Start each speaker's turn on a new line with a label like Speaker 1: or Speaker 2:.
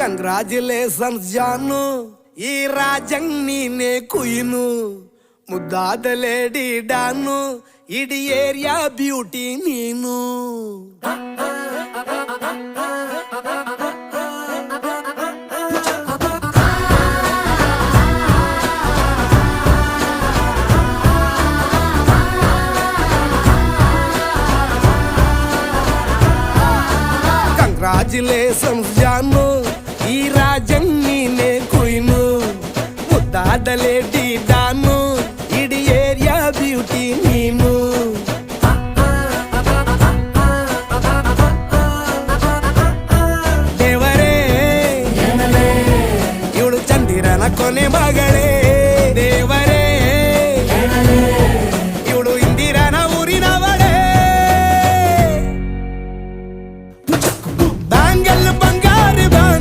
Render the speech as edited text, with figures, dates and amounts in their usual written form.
Speaker 1: Congratulations ಜಾನು, ಈ ರಾಜಂಗ್ ನೀನೆ ಕುಯ್ನು, ಮುದ್ದಾದ ಲೇಡಿ ಡಾನು, ಇಡೀ ಏರಿಯಾ ಬ್ಯೂಟಿ ನೀನು. ಕಂಗ್ರಾಚುಲೇಷನ್ಸ್ ಜಾನು, ಈ ರಾಜಂಗ್ ನೀನೆ ಕುಯ್ನು, ಮುದ್ದಾದ ಲೇಡಿ